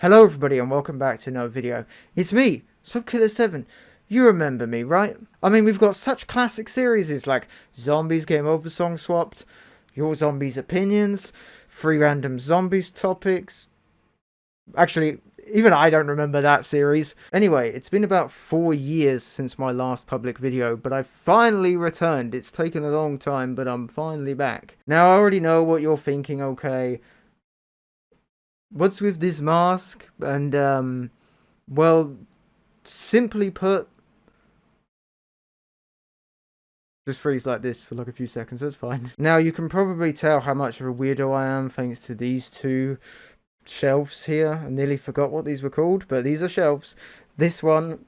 Hello everybody and welcome back to another video. It's me, Soapkiller7. You remember me, right? I mean, we've got such classic series like Zombies Game Over Song Swapped, Your Zombies Opinions, 3 Random Zombies Topics. Actually, even I don't remember that series. Anyway, it's been about 4 years since my last public video, but I've finally returned. It's taken a long time, but I'm finally back. Now, I already know what you're thinking, okay? What's with this mask? And, well, simply put, just freeze like this for like a few seconds, that's fine. Now, you can probably tell how much of a weirdo I am thanks to these two shelves here. I nearly forgot what these were called, but these are shelves. This one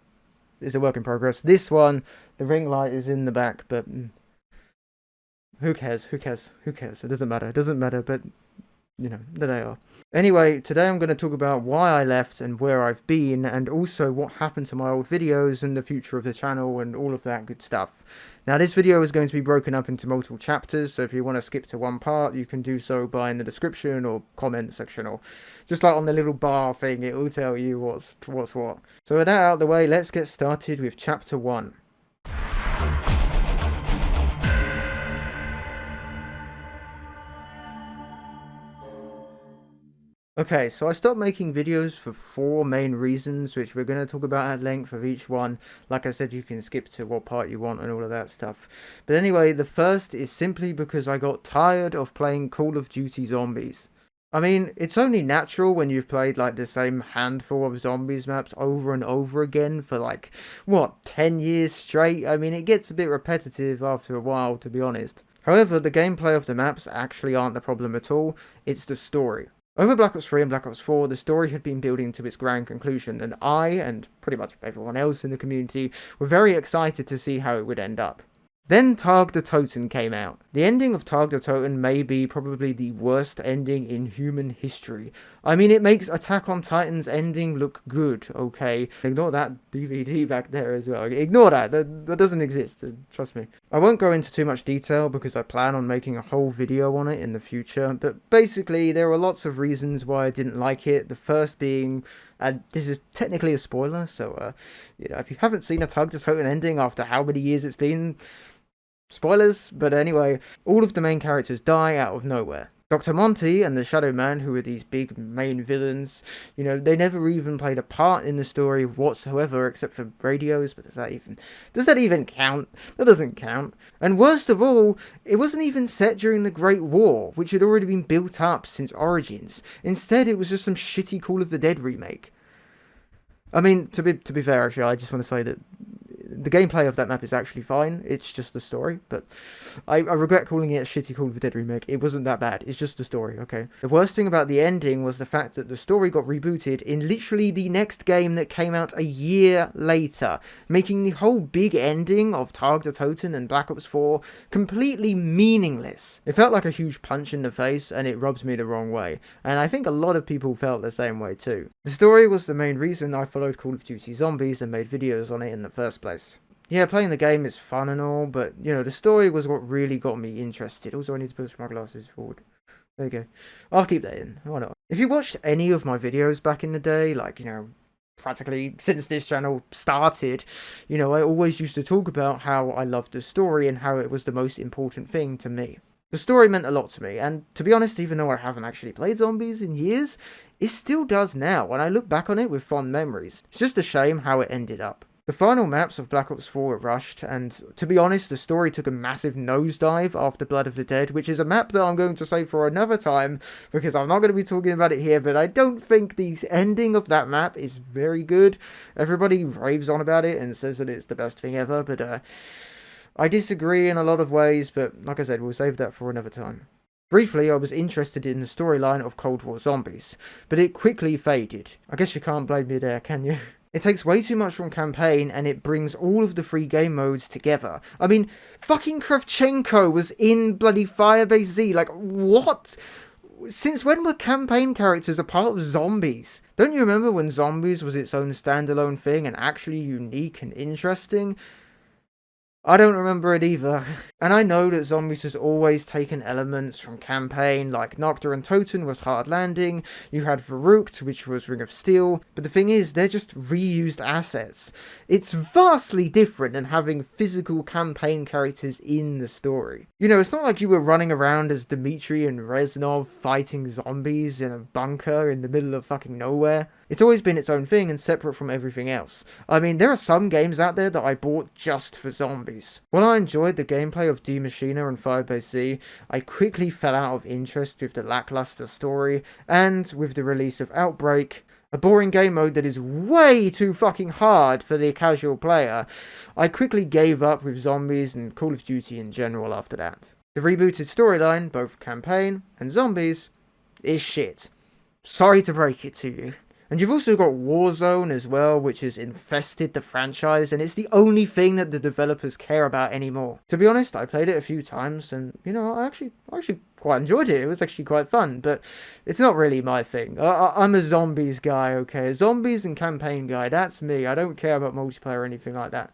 is a work in progress. This one, the ring light is in the back, but who cares? Who cares? Who cares? It doesn't matter. It doesn't matter, but you know, there they are. Anyway, today I'm going to talk about why I left and where I've been, and also what happened to my old videos and the future of the channel and all of that good stuff. Now, this video is going to be broken up into multiple chapters, so if you want to skip to one part, you can do so by in the description or comment section, or just like on the little bar thing, it will tell you what's what. So with that out of the way, let's get started with chapter 1. Okay, so I stopped making videos for 4 main reasons, which we're going to talk about at length of each one. Like I said, you can skip to what part you want and all of that stuff. But anyway, the first is simply because I got tired of playing Call of Duty Zombies. I mean, it's only natural when you've played like the same handful of zombies maps over and over again for like, what, 10 years straight? I mean, it gets a bit repetitive after a while, to be honest. However, the gameplay of the maps actually aren't the problem at all, it's the story. Over Black Ops 3 and Black Ops 4, the story had been building to its grand conclusion, and I, and pretty much everyone else in the community, were very excited to see how it would end up. Then Tag der Toten came out. The ending of Tag der Toten may be probably the worst ending in human history. I mean, it makes Attack on Titan's ending look good, okay? Ignore that DVD back there as well. Ignore that. That doesn't exist, trust me. I won't go into too much detail because I plan on making a whole video on it in the future, but basically there were lots of reasons why I didn't like it. The first being, and this is technically a spoiler, so you know, if you haven't seen a Tag der Toten ending after how many years it's been, spoilers. But anyway, all of the main characters die out of nowhere. Dr. Monty and the Shadow Man, who are these big main villains, you know, they never even played a part in the story whatsoever except for radios, but does that even count? That doesn't count. And worst of all, it wasn't even set during the Great War, which had already been built up since Origins. Instead, it was just some shitty Call of the Dead remake. I mean, to be fair, actually, I just want to say that the gameplay of that map is actually fine, it's just the story, but I regret calling it a shitty Call of the Dead remake. It wasn't that bad, it's just the story, okay? The worst thing about the ending was the fact that the story got rebooted in literally the next game that came out a year later, making the whole big ending of Tag der Toten and Black Ops 4 completely meaningless. It felt like a huge punch in the face, and it rubs me the wrong way, and I think a lot of people felt the same way too. The story was the main reason I followed Call of Duty Zombies and made videos on it in the first place. Yeah, playing the game is fun and all, but, you know, the story was what really got me interested. Also, I need to push my glasses forward. There you go. I'll keep that in. Why not? If you watched any of my videos back in the day, like, you know, practically since this channel started, you know, I always used to talk about how I loved the story and how it was the most important thing to me. The story meant a lot to me, and to be honest, even though I haven't actually played zombies in years, it still does now, and I look back on it with fond memories. It's just a shame how it ended up. The final maps of Black Ops 4 were rushed, and to be honest, the story took a massive nosedive after Blood of the Dead, which is a map that I'm going to save for another time, because I'm not going to be talking about it here, but I don't think the ending of that map is very good. Everybody raves on about it and says that it's the best thing ever, but I disagree in a lot of ways, but like I said, we'll save that for another time. Briefly, I was interested in the storyline of Cold War Zombies, but it quickly faded. I guess you can't blame me there, can you? It takes way too much from campaign, and it brings all of the free game modes together. I mean, fucking Kravchenko was in bloody Firebase Z, like, what? Since when were campaign characters a part of Zombies? Don't you remember when Zombies was its own standalone thing and actually unique and interesting? I don't remember it either. And I know that Zombies has always taken elements from campaign, like Nocta and Toten was Hard Landing, you had Verrucht, which was Ring of Steel, but the thing is, they're just reused assets. It's vastly different than having physical campaign characters in the story. You know, it's not like you were running around as Dmitri and Reznov fighting zombies in a bunker in the middle of fucking nowhere. It's always been its own thing and separate from everything else. I mean, there are some games out there that I bought just for zombies. While I enjoyed the gameplay of Die Maschine and Fire by Sea, I quickly fell out of interest with the lackluster story, and with the release of Outbreak, a boring game mode that is way too fucking hard for the casual player, I quickly gave up with zombies and Call of Duty in general after that. The rebooted storyline, both campaign and zombies, is shit. Sorry to break it to you. And you've also got Warzone as well, which has infested the franchise, and it's the only thing that the developers care about anymore. To be honest, I played it a few times, and, you know, I actually quite enjoyed it. It was actually quite fun, but it's not really my thing. I'm a zombies guy, okay? A zombies and campaign guy, that's me. I don't care about multiplayer or anything like that.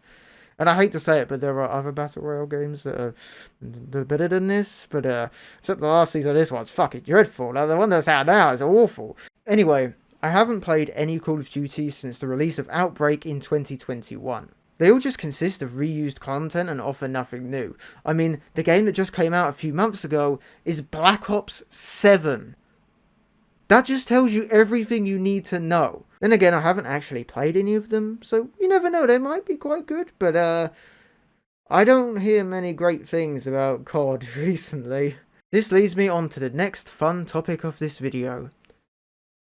And I hate to say it, but there are other Battle Royale games that are better than this, but except the last season of this one's fucking dreadful. Like, the one that's out now is awful. Anyway, I haven't played any Call of Duty since the release of Outbreak in 2021. They all just consist of reused content and offer nothing new. I mean, the game that just came out a few months ago is Black Ops 7. That just tells you everything you need to know. Then again, I haven't actually played any of them, so you never know, they might be quite good, but I don't hear many great things about COD recently. This leads me on to the next fun topic of this video.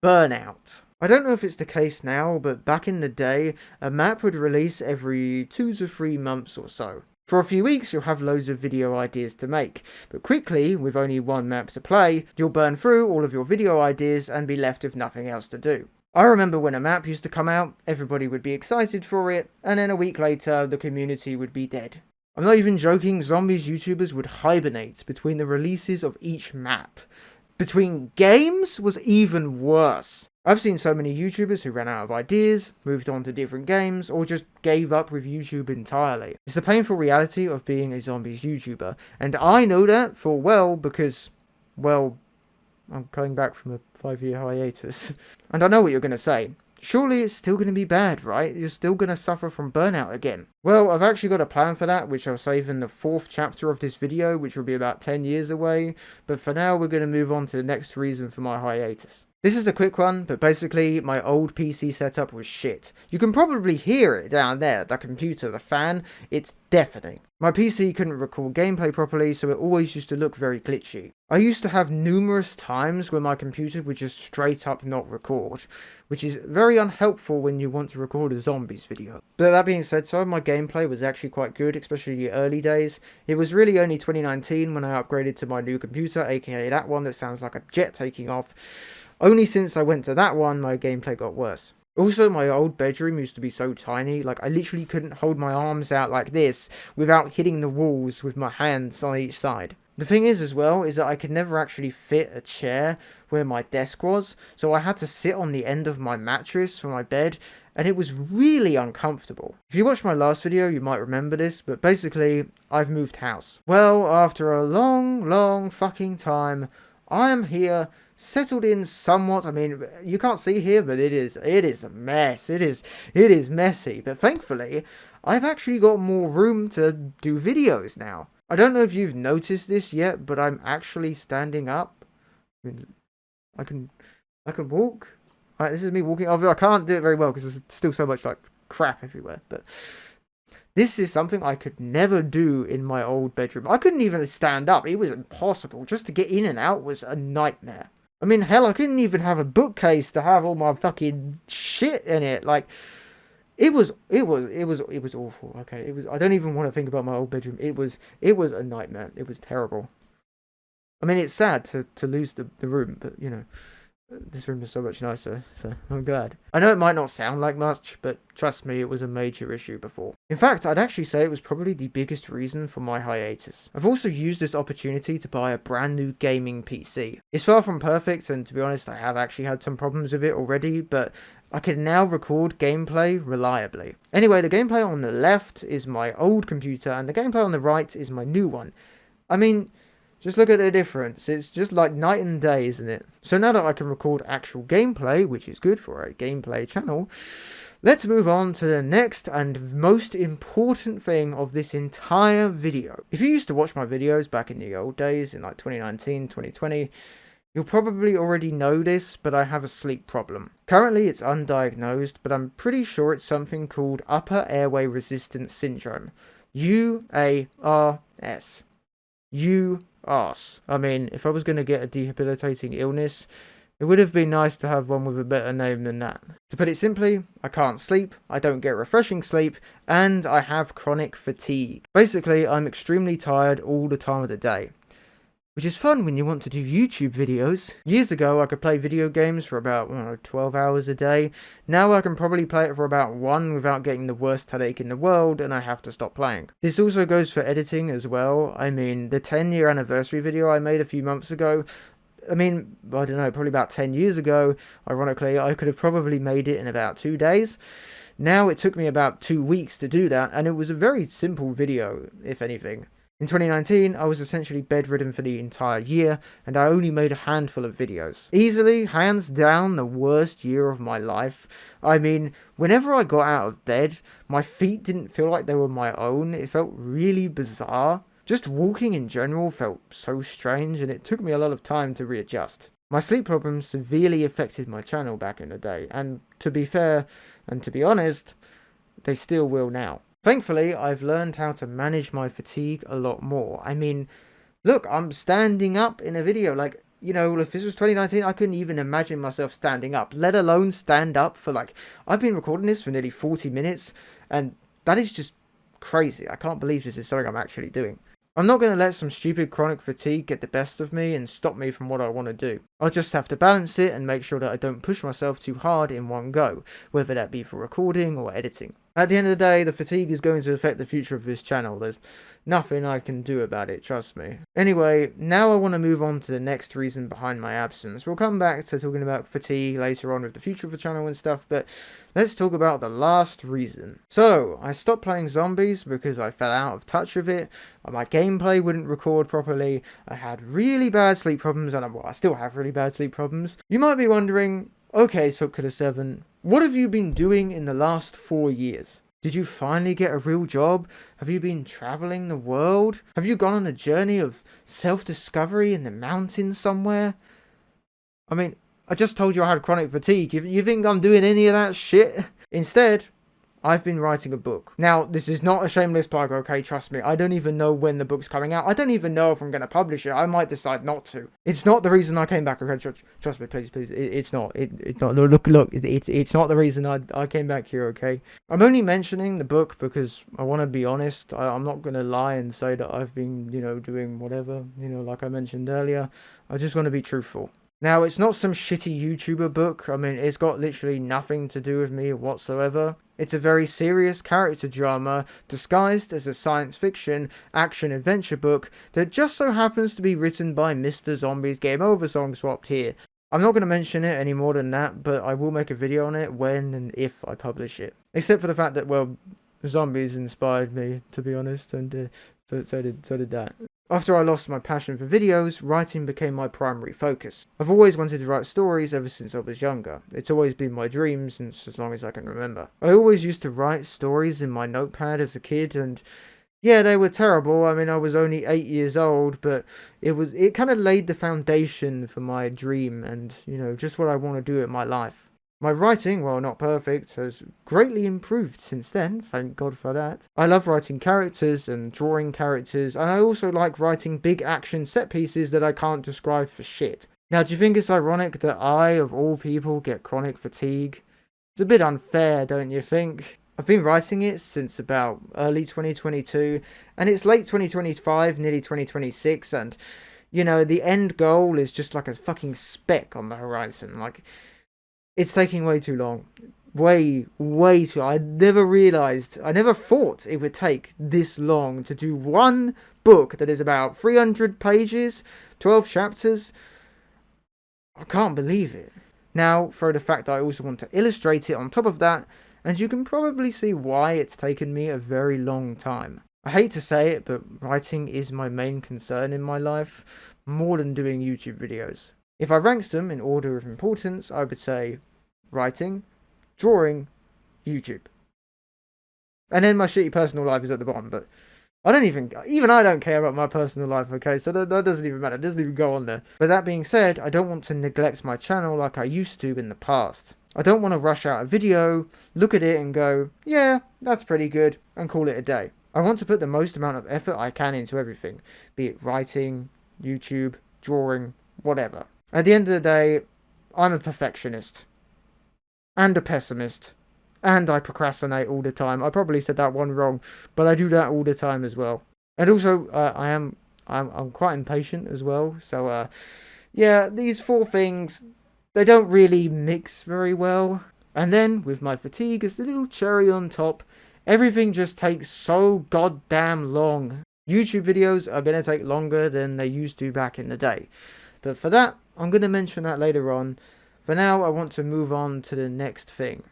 Burnout. I don't know if it's the case now, but back in the day, a map would release every 2 to 3 months or so. For a few weeks, you'll have loads of video ideas to make, but quickly, with only one map to play, you'll burn through all of your video ideas and be left with nothing else to do. I remember when a map used to come out, everybody would be excited for it, and then a week later, the community would be dead. I'm not even joking, zombies YouTubers would hibernate between the releases of each map. Between games was even worse. I've seen so many YouTubers who ran out of ideas, moved on to different games, or just gave up with YouTube entirely. It's the painful reality of being a zombies YouTuber, and I know that full well because, well, I'm coming back from a 5-year hiatus. And I know what you're going to say. Surely it's still going to be bad, right? You're still going to suffer from burnout again. Well, I've actually got a plan for that, which I'll save in the 4th chapter of this video, which will be about 10 years away. But for now, we're going to move on to the next reason for my hiatus. This is a quick one, but basically, my old PC setup was shit. You can probably hear it down there, the computer, the fan, it's deafening. My PC couldn't record gameplay properly, so it always used to look very glitchy. I used to have numerous times where my computer would just straight up not record, which is very unhelpful when you want to record a zombies video. But that being said, some of my gameplay was actually quite good, especially the early days. It was really only 2019 when I upgraded to my new computer, aka that one that sounds like a jet taking off. Only since I went to that one, my gameplay got worse. Also, my old bedroom used to be so tiny, like I literally couldn't hold my arms out like this without hitting the walls with my hands on each side. The thing is as well, is that I could never actually fit a chair where my desk was, so I had to sit on the end of my mattress for my bed, and it was really uncomfortable. If you watched my last video, you might remember this, but basically, I've moved house. Well, after a long fucking time, I am here, settled in somewhat. I mean, you can't see here, but it is a mess. It is messy, but thankfully, I've actually got more room to do videos now. I don't know if you've noticed this yet, but I'm actually standing up. I mean, I can walk. This is me walking. I can't do it very well because there's still so much like crap everywhere, but this is something I could never do in my old bedroom. I couldn't even stand up. It was impossible. Just to get in and out was a nightmare. I mean, hell, I couldn't even have a bookcase to have all my fucking shit in it. Like, it was awful. Okay, I don't even want to think about my old bedroom. It was a nightmare. It was terrible. I mean, it's sad to lose the room, but you know, This room is so much nicer, so I'm glad. I know it might not sound like much, but trust me, it was a major issue before. In fact, I'd actually say it was probably the biggest reason for my hiatus. I've also used this opportunity to buy a brand new gaming PC. It's far from perfect, and to be honest, I have actually had some problems with it already, but I can now record gameplay reliably. Anyway, the gameplay on the left is my old computer, and the gameplay on the right is my new one. I mean, just look at the difference. It's just like night and day, isn't it? So now that I can record actual gameplay, which is good for a gameplay channel, let's move on to the next and most important thing of this entire video. If you used to watch my videos back in the old days, in like 2019, 2020, you'll probably already know this, but I have a sleep problem. Currently it's undiagnosed, but I'm pretty sure it's something called Upper Airway Resistance Syndrome. UARS. UARS. I mean, if I was going to get a debilitating illness, it would have been nice to have one with a better name than that. To put it simply, I can't sleep, I don't get refreshing sleep, and I have chronic fatigue. Basically, I'm extremely tired all the time of the day. Which is fun when you want to do YouTube videos. Years ago, I could play video games for about 12 hours a day. Now I can probably play it for about 1 without getting the worst headache in the world, and I have to stop playing. This also goes for editing as well. I mean, the 10-year anniversary video I made a few months ago, I don't know, probably about 10 years ago, ironically, I could have probably made it in about 2 days. Now it took me about 2 weeks to do that, and it was a very simple video, if anything. In 2019, I was essentially bedridden for the entire year, and I only made a handful of videos. Easily, hands down, the worst year of my life. I mean, whenever I got out of bed, my feet didn't feel like they were my own. It felt really bizarre. Just walking in general felt so strange, and it took me a lot of time to readjust. My sleep problems severely affected my channel back in the day, and to be fair, and to be honest, they still will now. Thankfully, I've learned how to manage my fatigue a lot more. I mean, look, I'm standing up in a video. Like, you know, if this was 2019, I couldn't even imagine myself standing up, let alone stand up for I've been recording this for nearly 40 minutes, and that is just crazy. I can't believe this is something I'm actually doing. I'm not going to let some stupid chronic fatigue get the best of me and stop me from what I want to do. I'll just have to balance it and make sure that I don't push myself too hard in one go, whether that be for recording or editing. At the end of the day, the fatigue is going to affect the future of this channel. There's nothing I can do about it, trust me. Anyway, now I want to move on to the next reason behind my absence. We'll come back to talking about fatigue later on with the future of the channel and stuff, but let's talk about the last reason. So, I stopped playing zombies because I fell out of touch with it. My gameplay wouldn't record properly. I had really bad sleep problems, and I still have really bad sleep problems. You might be wondering, okay, Soapkiller7, what have you been doing in the last 4 years? Did you finally get a real job? Have you been traveling the world? Have you gone on a journey of self-discovery in the mountains somewhere? I mean, I just told you I had chronic fatigue. You think I'm doing any of that shit? Instead, I've been writing a book. Now, this is not a shameless plug, okay, trust me. I don't even know when the book's coming out. I don't even know if I'm going to publish it. I might decide not to. It's not the reason I came back, okay? Trust me, please. It's not. It's not. Look. It's not the reason I came back here, okay? I'm only mentioning the book because I want to be honest. I'm not going to lie and say that I've been, doing whatever, like I mentioned earlier. I just want to be truthful. Now, it's not some shitty YouTuber book. I mean, it's got literally nothing to do with me whatsoever. It's a very serious character drama disguised as a science fiction action-adventure book that just so happens to be written by Mr. Zombie's Game Over Song Swapped here. I'm not going to mention it any more than that, but I will make a video on it when and if I publish it. Except for the fact that, well, zombies inspired me, to be honest, and so did that. After I lost my passion for videos, writing became my primary focus. I've always wanted to write stories ever since I was younger. It's always been my dream since as long as I can remember. I always used to write stories in my notepad as a kid, and yeah, they were terrible. I mean, I was only 8 years old, but it kind of laid the foundation for my dream and, just what I want to do in my life. My writing, while not perfect, has greatly improved since then, thank God for that. I love writing characters and drawing characters, and I also like writing big action set pieces that I can't describe for shit. Now, do you think it's ironic that I, of all people, get chronic fatigue? It's a bit unfair, don't you think? I've been writing it since about early 2022, and it's late 2025, nearly 2026, and You know, the end goal is just like a fucking speck on the horizon. Like, it's taking way too long. Way too. I never thought it would take this long to do one book that is about 300 pages, 12 chapters. I can't believe it. Now, throw the fact that I also want to illustrate it on top of that, and you can probably see why it's taken me a very long time. I hate to say it, but writing is my main concern in my life, more than doing YouTube videos. If I ranked them in order of importance, I would say writing, drawing, YouTube. And then my shitty personal life is at the bottom, but I don't care about my personal life, okay? So that doesn't even matter. It doesn't even go on there. But that being said, I don't want to neglect my channel like I used to in the past. I don't want to rush out a video, look at it and go, yeah, that's pretty good, and call it a day. I want to put the most amount of effort I can into everything, be it writing, YouTube, drawing, whatever. At the end of the day, I'm a perfectionist. And a pessimist. And I procrastinate all the time. I probably said that one wrong, but I do that all the time as well. And also, I'm quite impatient as well. So, yeah, these four things, they don't really mix very well. And then, with my fatigue as the little cherry on top, everything just takes so goddamn long. YouTube videos are going to take longer than they used to back in the day. But for that, I'm going to mention that later on. For now, I want to move on to the next thing.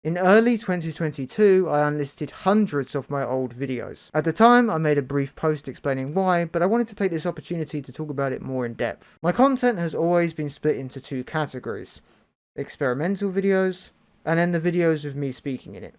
In early 2022, I unlisted hundreds of my old videos. At the time, I made a brief post explaining why, but I wanted to take this opportunity to talk about it more in depth. My content has always been split into two categories: experimental videos, and then the videos of me speaking in it.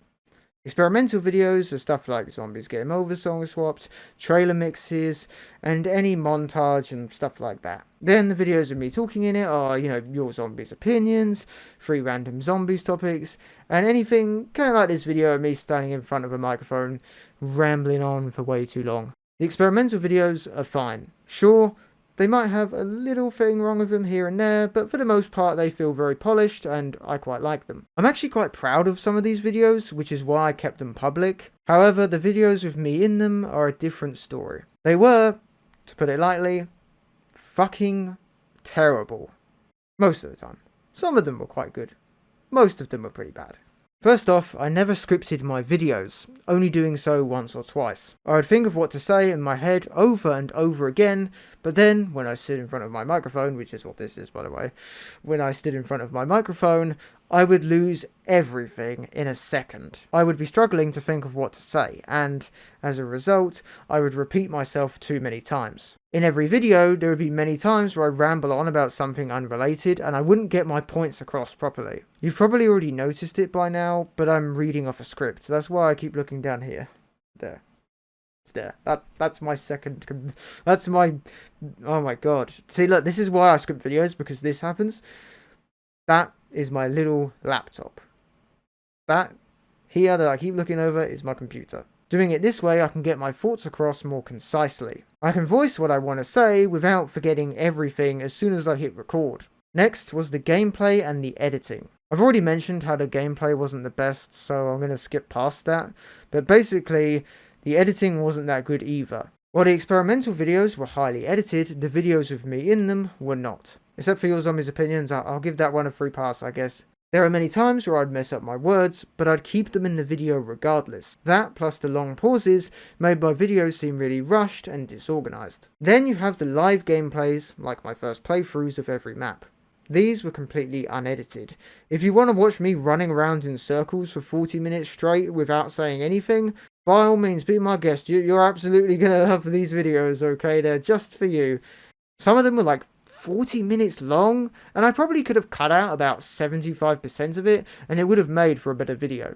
Experimental videos are stuff like Zombies Game Over song swapped, trailer mixes, and any montage and stuff like that. Then the videos of me talking in it are, your zombies opinions, 3 random zombies topics, and anything kind of like this video of me standing in front of a microphone, rambling on for way too long. The experimental videos are fine. Sure, they might have a little thing wrong with them here and there, but for the most part they feel very polished and I quite like them. I'm actually quite proud of some of these videos, which is why I kept them public. However, the videos with me in them are a different story. They were, to put it lightly, fucking terrible. Most of the time. Some of them were quite good. Most of them were pretty bad. First off, I never scripted my videos, only doing so once or twice. I would think of what to say in my head over and over again, but then, when I stood in front of my microphone, which is what this is by the way, when I stood in front of my microphone, I would lose everything in a second. I would be struggling to think of what to say, and, as a result, I would repeat myself too many times. In every video, there would be many times where I'd ramble on about something unrelated, and I wouldn't get my points across properly. You've probably already noticed it by now, but I'm reading off a script. That's why I keep looking down here. There. It's there. That's my second... That's my... Oh my god. See, look, this is why I script videos, because this happens. That is my little laptop. That here that I keep looking over is my computer. Doing it this way, I can get my thoughts across more concisely. I can voice what I want to say without forgetting everything as soon as I hit record. Next was the gameplay and the editing. I've already mentioned how the gameplay wasn't the best, so I'm going to skip past that. But basically, the editing wasn't that good either. While the experimental videos were highly edited, the videos with me in them were not. Except for your zombies opinions, I'll give that one a free pass, I guess. There are many times where I'd mess up my words, but I'd keep them in the video regardless. That, plus the long pauses, made my videos seem really rushed and disorganized. Then you have the live gameplays, like my first playthroughs of every map. These were completely unedited. If you want to watch me running around in circles for 40 minutes straight without saying anything, by all means, be my guest. You're absolutely gonna love these videos, okay? They're just for you. Some of them were like 40 minutes long, and I probably could have cut out about 75% of it, and it would have made for a better video.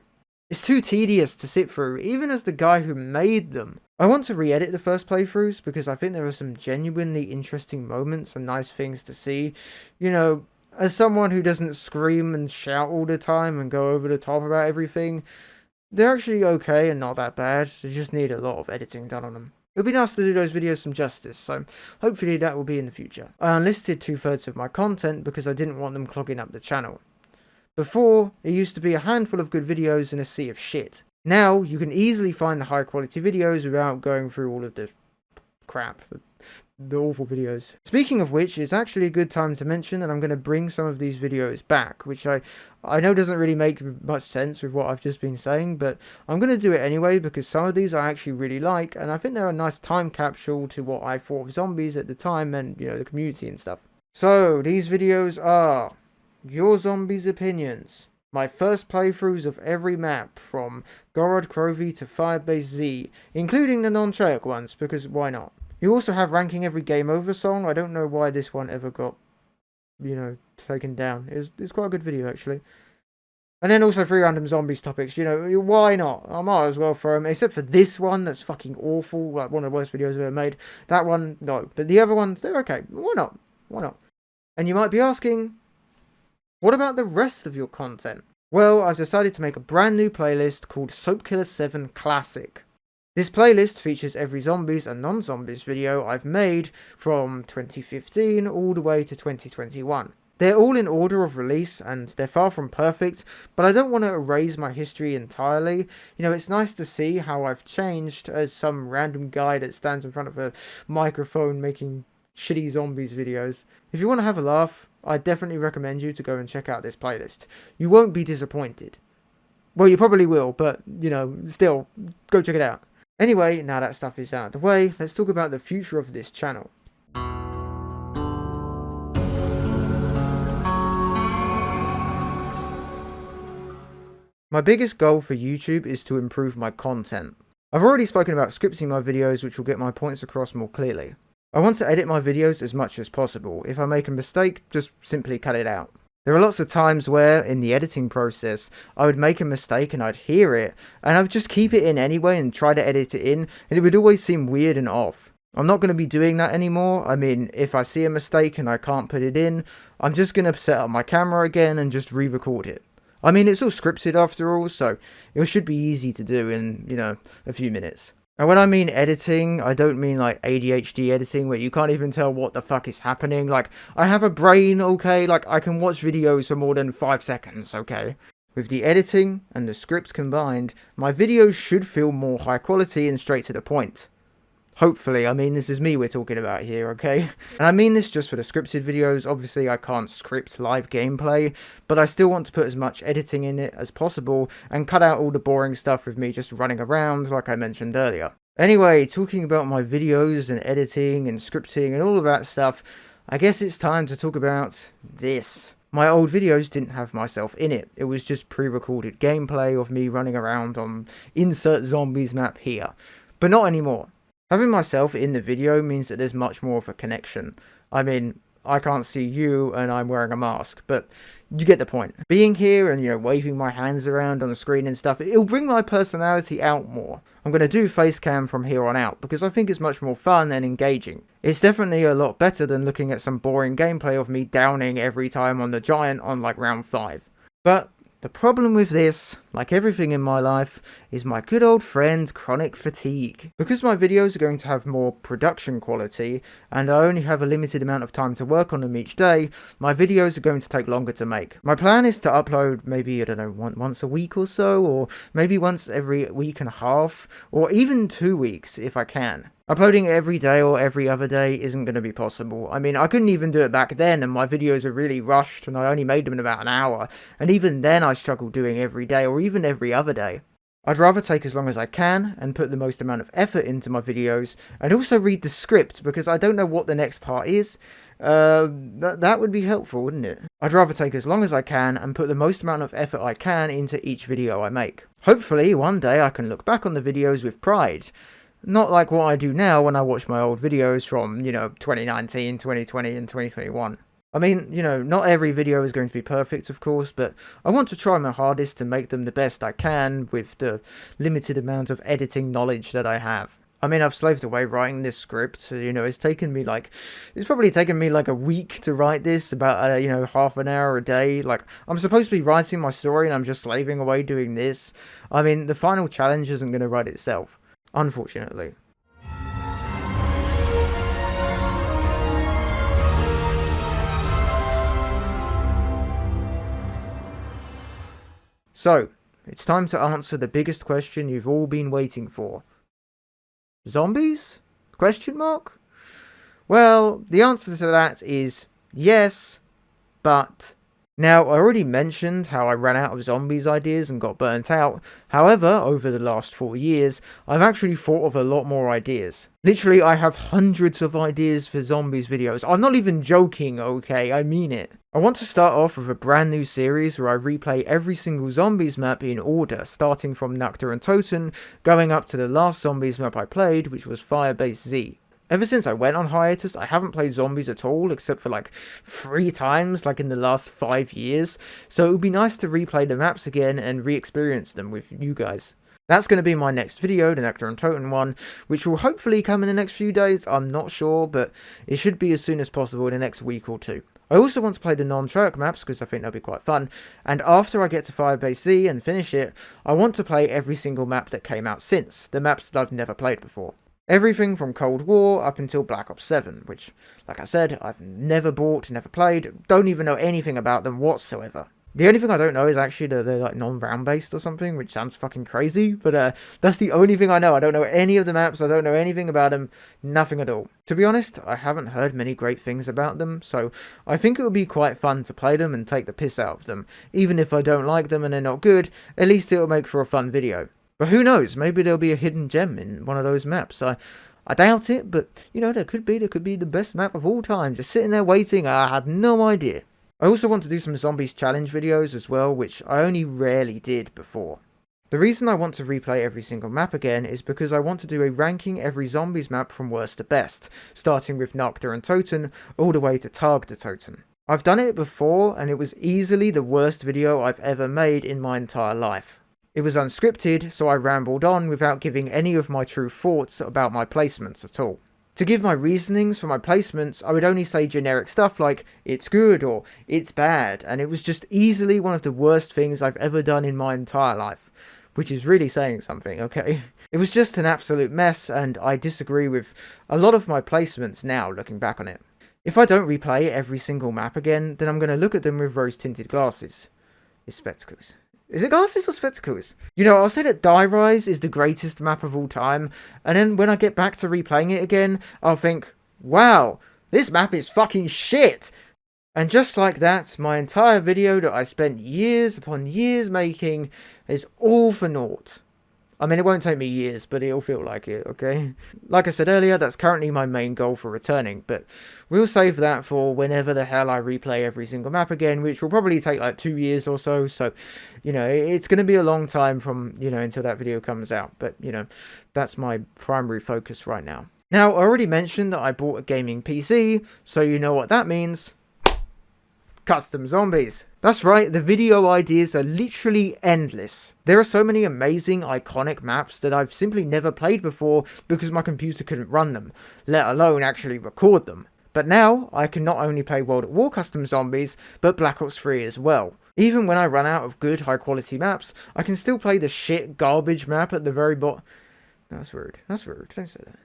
It's too tedious to sit through, even as the guy who made them. I want to re-edit the first playthroughs, because I think there are some genuinely interesting moments and nice things to see. As someone who doesn't scream and shout all the time and go over the top about everything, they're actually okay and not that bad. They just need a lot of editing done on them. It would be nice to do those videos some justice, so hopefully that will be in the future. I unlisted 2/3 of my content because I didn't want them clogging up the channel. Before, it used to be a handful of good videos and a sea of shit. Now, you can easily find the high quality videos without going through all of the crap, the awful videos. Speaking of which, it's actually a good time to mention that I'm going to bring some of these videos back, which I know doesn't really make much sense with what I've just been saying, but I'm going to do it anyway because some of these I actually really like, and I think they're a nice time capsule to what I thought of zombies at the time and, you know, the community and stuff. So, these videos are Your Zombies Opinions, my first playthroughs of every map from Gorod Krovi to Firebase Z, including the non-Chaic ones, because why not? You also have ranking every game over song. I don't know why this one ever got, you know, taken down. It's quite a good video, actually. And then also 3 random zombies topics. You know, why not? I might as well throw them. Except for this one, that's fucking awful. Like, one of the worst videos I've ever made. That one, no. But the other ones, they're okay. Why not? Why not? And you might be asking, what about the rest of your content? Well, I've decided to make a brand new playlist called Soapkiller7 Classic. This playlist features every zombies and non-zombies video I've made from 2015 all the way to 2021. They're all in order of release and they're far from perfect, but I don't want to erase my history entirely. You know, it's nice to see how I've changed as some random guy that stands in front of a microphone making shitty zombies videos. If you want to have a laugh, I definitely recommend you to go and check out this playlist. You won't be disappointed. Well, you probably will, but, you know, still, go check it out. Anyway, now that stuff is out of the way, let's talk about the future of this channel. My biggest goal for YouTube is to improve my content. I've already spoken about scripting my videos, which will get my points across more clearly. I want to edit my videos as much as possible. If I make a mistake, just simply cut it out. There are lots of times where, in the editing process, I would make a mistake and I'd hear it, and I would just keep it in anyway and try to edit it in, and it would always seem weird and off. I'm not going to be doing that anymore. I mean, if I see a mistake and I can't put it in, I'm just going to set up my camera again and just re-record it. I mean, it's all scripted after all, so it should be easy to do in, you know, a few minutes. And when I mean editing, I don't mean like ADHD editing where you can't even tell what the fuck is happening. Like, I have a brain, okay? Like, I can watch videos for more than 5 seconds, okay? With the editing and the script combined, my videos should feel more high quality and straight to the point. Hopefully, I mean, this is me we're talking about here, okay? And I mean this just for the scripted videos. Obviously, I can't script live gameplay, but I still want to put as much editing in it as possible and cut out all the boring stuff with me just running around like I mentioned earlier. Anyway, talking about my videos and editing and scripting and all of that stuff, I guess it's time to talk about this. My old videos didn't have myself in it. It was just pre-recorded gameplay of me running around on insert zombies map here. But not anymore. Having myself in the video means that there's much more of a connection. I mean, I can't see you and I'm wearing a mask, but you get the point. Being here and, you know, waving my hands around on the screen and stuff, it'll bring my personality out more. I'm going to do face cam from here on out because I think it's much more fun and engaging. It's definitely a lot better than looking at some boring gameplay of me downing every time on the giant on like round 5. But the problem with this, like everything in my life, is my good old friend chronic fatigue. Because my videos are going to have more production quality, and I only have a limited amount of time to work on them each day, my videos are going to take longer to make. My plan is to upload maybe, I don't know, once a week or so, or maybe once every week and a half, or even 2 weeks if I can. Uploading every day or every other day isn't going to be possible. I mean, I couldn't even do it back then, and my videos are really rushed, and I only made them in about an hour, and even then I struggled doing every day, or even every other day. I'd rather take as long as I can, and put the most amount of effort into my videos, and also read the script, because I don't know what the next part is. That would be helpful, wouldn't it? I'd rather take as long as I can, and put the most amount of effort I can into each video I make. Hopefully, one day I can look back on the videos with pride. Not like what I do now when I watch my old videos from, you know, 2019, 2020 and 2021. I mean, you know, not every video is going to be perfect, of course, but I want to try my hardest to make them the best I can with the limited amount of editing knowledge that I have. I mean, I've slaved away writing this script, you know, it's probably taken me like a week to write this, about, you know, half an hour a day. Like, I'm supposed to be writing my story and I'm just slaving away doing this. I mean, the final challenge isn't going to write itself. Unfortunately. So, it's time to answer the biggest question you've all been waiting for. Zombies? Question mark? Well, the answer to that is yes, but... Now, I already mentioned how I ran out of zombies ideas and got burnt out. However, over the last 4 years, I've actually thought of a lot more ideas. Literally, I have hundreds of ideas for zombies videos. I'm not even joking, okay? I mean it. I want to start off with a brand new series where I replay every single zombies map in order, starting from Nocta and Toten, going up to the last zombies map I played, which was Firebase Z. Ever since I went on hiatus, I haven't played zombies at all, except for like 3 times, like in the last 5 years. So it would be nice to replay the maps again and re-experience them with you guys. That's going to be my next video, the Nectar and Totem one, which will hopefully come in the next few days. I'm not sure, but it should be as soon as possible in the next week or 2. I also want to play the non-Treyarch maps because I think they'll be quite fun, and after I get to Firebase Z and finish it, I want to play every single map that came out since, the maps that I've never played before. Everything from Cold War up until Black Ops 7, which, like I said, I've never bought, never played, don't even know anything about them whatsoever. The only thing I don't know is actually that they're like non-round based or something, which sounds fucking crazy, but that's the only thing I know. I don't know any of the maps, I don't know anything about them, nothing at all. To be honest, I haven't heard many great things about them, so I think it would be quite fun to play them and take the piss out of them. Even if I don't like them and they're not good, at least it'll make for a fun video. But who knows, maybe there'll be a hidden gem in one of those maps. I doubt it, but, you know, there could be the best map of all time. Just sitting there waiting, I had no idea. I also want to do some Zombies Challenge videos as well, which I only rarely did before. The reason I want to replay every single map again is because I want to do a ranking every Zombies map from worst to best, starting with Nocta and Toten, all the way to Tag the Toten. I've done it before, and it was easily the worst video I've ever made in my entire life. It was unscripted, so I rambled on without giving any of my true thoughts about my placements at all. To give my reasonings for my placements, I would only say generic stuff like, it's good or it's bad, and it was just easily one of the worst things I've ever done in my entire life. Which is really saying something, okay? It was just an absolute mess, and I disagree with a lot of my placements now, looking back on it. If I don't replay every single map again, then I'm going to look at them with rose-tinted glasses. It's spectacles. Is it glasses or spectacles? You know, I'll say that Die Rise is the greatest map of all time, and then when I get back to replaying it again, I'll think, wow, this map is fucking shit! And just like that, my entire video that I spent years upon years making is all for naught. I mean, it won't take me years, but it'll feel like it, okay? Like I said earlier, that's currently my main goal for returning, but we'll save that for whenever the hell I replay every single map again, which will probably take like 2 years or so, you know, it's going to be a long time from, you know, until that video comes out, but, you know, that's my primary focus right now. Now, I already mentioned that I bought a gaming PC, so you know what that means. Custom zombies. That's right, the video ideas are literally endless. There are so many amazing, iconic maps that I've simply never played before because my computer couldn't run them, let alone actually record them. But now, I can not only play World at War custom zombies, but Black Ops 3 as well. Even when I run out of good, high quality maps, I can still play the shit garbage map at the very bottom. That's rude, don't say that.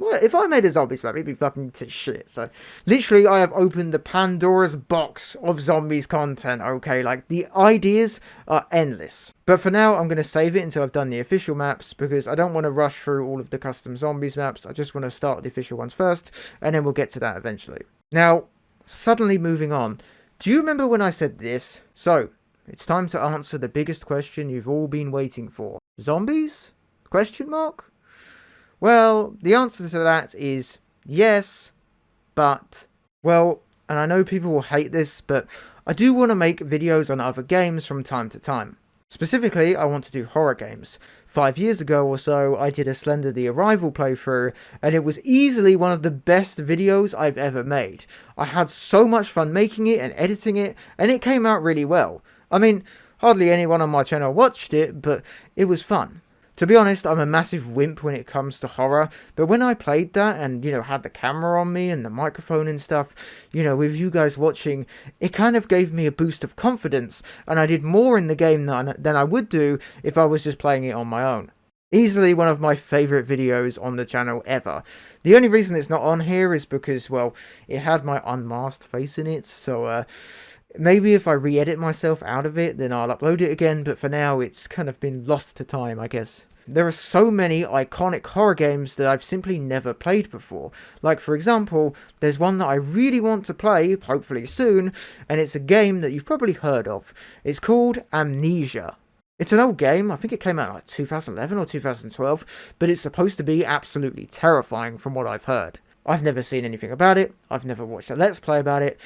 Well, if I made a zombies map, it'd be fucking shit. So, literally, I have opened the Pandora's box of zombies content, okay? Like, the ideas are endless. But for now, I'm going to save it until I've done the official maps, because I don't want to rush through all of the custom zombies maps. I just want to start with the official ones first, and then we'll get to that eventually. Now, suddenly moving on. Do you remember when I said this? So, it's time to answer the biggest question you've all been waiting for. Zombies? Question mark? Well, the answer to that is yes, but, well, and I know people will hate this, but I do want to make videos on other games from time to time. Specifically, I want to do horror games. 5 years ago or so, I did a Slender the Arrival playthrough, and it was easily one of the best videos I've ever made. I had so much fun making it and editing it, and it came out really well. I mean, hardly anyone on my channel watched it, but it was fun. To be honest, I'm a massive wimp when it comes to horror, but when I played that and, you know, had the camera on me and the microphone and stuff, you know, with you guys watching, it kind of gave me a boost of confidence, and I did more in the game than I would do if I was just playing it on my own. Easily one of my favourite videos on the channel ever. The only reason it's not on here is because, well, it had my unmasked face in it, so, Maybe if I re-edit myself out of it, then I'll upload it again, but for now it's kind of been lost to time, I guess. There are so many iconic horror games that I've simply never played before. Like, for example, there's one that I really want to play, hopefully soon, and it's a game that you've probably heard of. It's called Amnesia. It's an old game, I think it came out like 2011 or 2012, but it's supposed to be absolutely terrifying from what I've heard. I've never seen anything about it, I've never watched a Let's Play about it,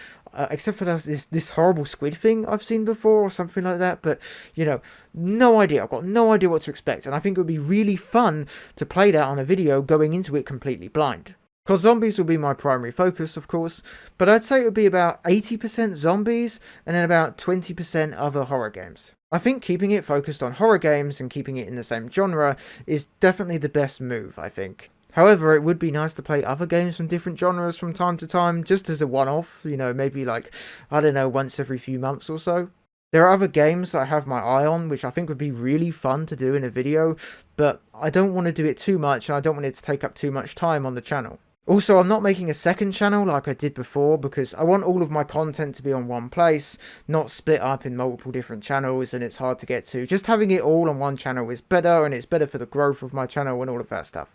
except for this horrible squid thing I've seen before or something like that, but, you know, no idea. I've got no idea what to expect, and I think it would be really fun to play that on a video going into it completely blind. Because zombies will be my primary focus, of course, but I'd say it would be about 80% zombies and then about 20% other horror games. I think keeping it focused on horror games and keeping it in the same genre is definitely the best move, I think. However, it would be nice to play other games from different genres from time to time, just as a one-off, you know, maybe like, I don't know, once every few months or so. There are other games that I have my eye on, which I think would be really fun to do in a video, but I don't want to do it too much, and I don't want it to take up too much time on the channel. Also, I'm not making a second channel like I did before, because I want all of my content to be on one place, not split up in multiple different channels, and it's hard to get to. Just having it all on one channel is better, and it's better for the growth of my channel and all of that stuff.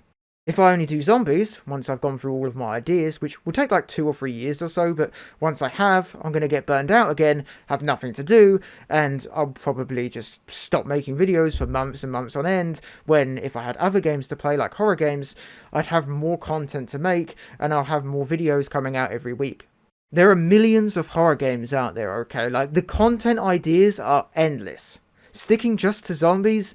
If I only do zombies, once I've gone through all of my ideas, which will take like 2 or 3 years or so, but once I have, I'm going to get burned out again, have nothing to do, and I'll probably just stop making videos for months and months on end, when if I had other games to play, like horror games, I'd have more content to make, and I'll have more videos coming out every week. There are millions of horror games out there, okay? Like, the content ideas are endless. Sticking just to zombies,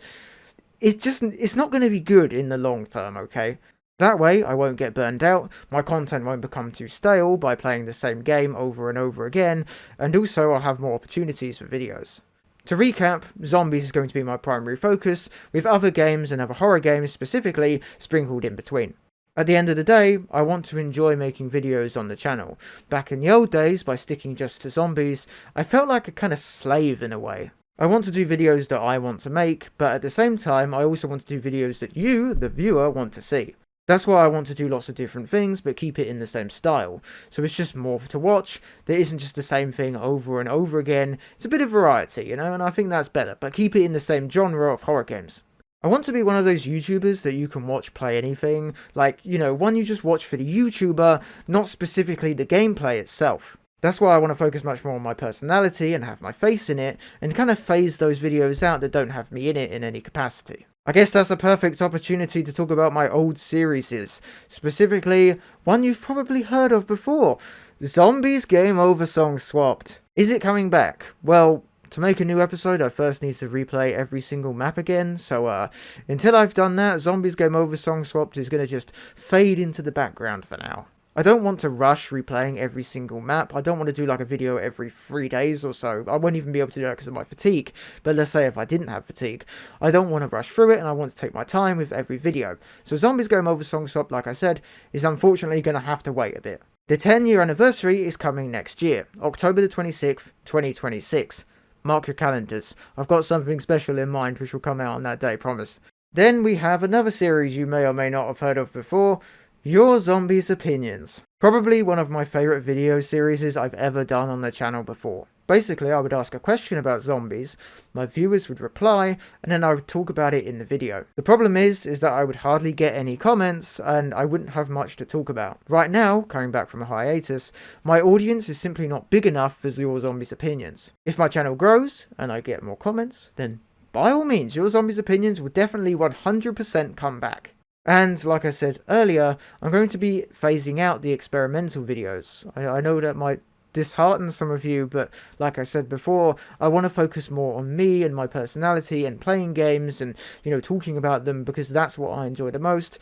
it's not going to be good in the long term, okay? That way, I won't get burned out, my content won't become too stale by playing the same game over and over again, and also I'll have more opportunities for videos. To recap, zombies is going to be my primary focus, with other games and other horror games specifically sprinkled in between. At the end of the day, I want to enjoy making videos on the channel. Back in the old days, by sticking just to zombies, I felt like a kind of slave in a way. I want to do videos that I want to make, but at the same time, I also want to do videos that you, the viewer, want to see. That's why I want to do lots of different things, but keep it in the same style. So it's just more to watch, there isn't just the same thing over and over again, it's a bit of variety, you know, and I think that's better, but keep it in the same genre of horror games. I want to be one of those YouTubers that you can watch play anything, like, you know, one you just watch for the YouTuber, not specifically the gameplay itself. That's why I want to focus much more on my personality and have my face in it, and kind of phase those videos out that don't have me in it in any capacity. I guess that's a perfect opportunity to talk about my old series, specifically one you've probably heard of before, Zombies Game Over Song Swapped. Is it coming back? Well, to make a new episode, I first need to replay every single map again, so until I've done that, Zombies Game Over Song Swapped is going to just fade into the background for now. I don't want to rush replaying every single map. I don't want to do like a video every 3 days or so. I won't even be able to do that because of my fatigue. But let's say if I didn't have fatigue, I don't want to rush through it and I want to take my time with every video. So Zombies Game Over Song Swap, like I said, is unfortunately going to have to wait a bit. The 10-year anniversary is coming next year, October the 26th, 2026. Mark your calendars. I've got something special in mind which will come out on that day, promise. Then we have another series you may or may not have heard of before, Your Zombies Opinions. Probably one of my favourite video series I've ever done on the channel before. Basically, I would ask a question about zombies, my viewers would reply, and then I would talk about it in the video. The problem is that I would hardly get any comments, and I wouldn't have much to talk about. Right now, coming back from a hiatus, my audience is simply not big enough for Your Zombies Opinions. If my channel grows, and I get more comments, then by all means, Your Zombies Opinions will definitely 100% come back. And, like I said earlier, I'm going to be phasing out the experimental videos. I know that might dishearten some of you, but like I said before, I want to focus more on me and my personality and playing games and, you know, talking about them because that's what I enjoy the most.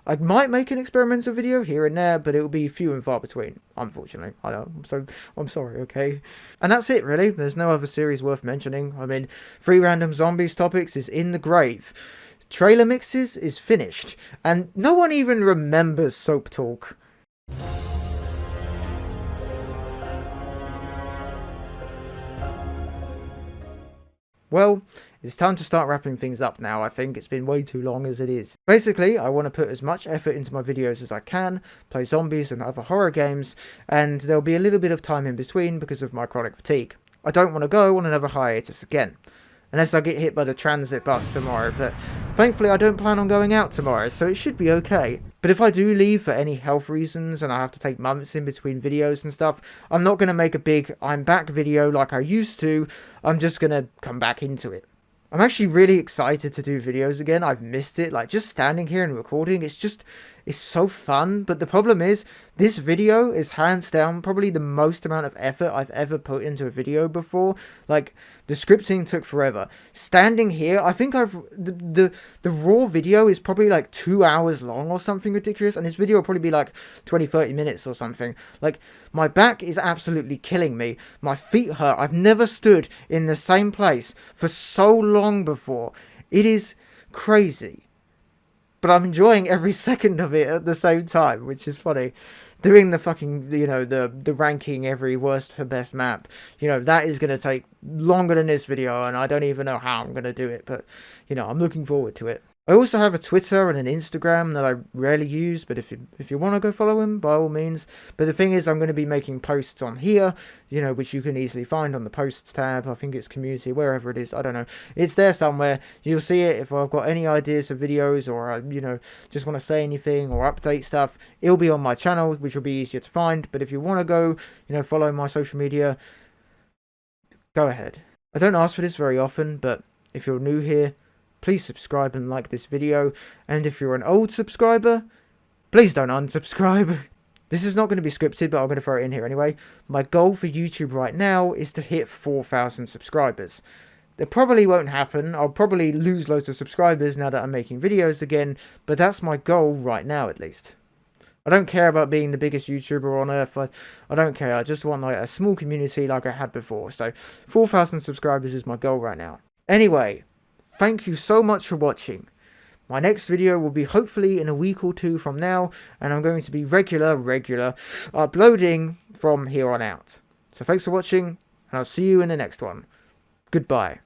I might make an experimental video here and there, but it will be few and far between, unfortunately. I know, I'm sorry, okay? And that's it, really. There's no other series worth mentioning. I mean, 3 Random Zombies Topics is in the grave. Trailer Mixes is finished, and no one even remembers Soap Talk. Well, it's time to start wrapping things up now. I think it's been way too long as it is. Basically, I want to put as much effort into my videos as I can, play zombies and other horror games, and there'll be a little bit of time in between because of my chronic fatigue. I don't want to go on another hiatus again. Unless I get hit by the transit bus tomorrow, but thankfully I don't plan on going out tomorrow, so it should be okay. But if I do leave for any health reasons and I have to take months in between videos and stuff, I'm not going to make a big I'm back video like I used to. I'm just going to come back into it. I'm actually really excited to do videos again. I've missed it. Like, just standing here and recording, it's so fun. But the problem is, this video is hands down probably the most amount of effort I've ever put into a video before. Like, the scripting took forever. Standing here, I think the raw video is probably like 2 hours long or something ridiculous. And this video will probably be like 20-30 minutes or something. Like, my back is absolutely killing me. My feet hurt. I've never stood in the same place for so long before. It is crazy. But I'm enjoying every second of it at the same time, which is funny. Doing the fucking, the ranking every worst for best map, that is going to take longer than this video, and I don't even know how I'm going to do it, but, I'm looking forward to it. I also have a Twitter and an Instagram that I rarely use, but if you want to go follow him, by all means. But the thing is, I'm going to be making posts on here, which you can easily find on the posts tab. I think it's community, wherever it is. I don't know. It's there somewhere. You'll see it if I've got any ideas of videos or I, just want to say anything or update stuff. It'll be on my channel, which will be easier to find. But if you want to go, follow my social media, go ahead. I don't ask for this very often, but if you're new here, please subscribe and like this video, and if you're an old subscriber, please don't unsubscribe. This is not going to be scripted, but I'm going to throw it in here anyway. My goal for YouTube right now is to hit 4,000 subscribers. That probably won't happen. I'll probably lose loads of subscribers now that I'm making videos again, but that's my goal right now at least. I don't care about being the biggest YouTuber on earth. I don't care. I just want like a small community like I had before. So 4,000 subscribers is my goal right now. Anyway, thank you so much for watching. My next video will be hopefully in a week or two from now, and I'm going to be regular uploading from here on out. So thanks for watching, and I'll see you in the next one. Goodbye.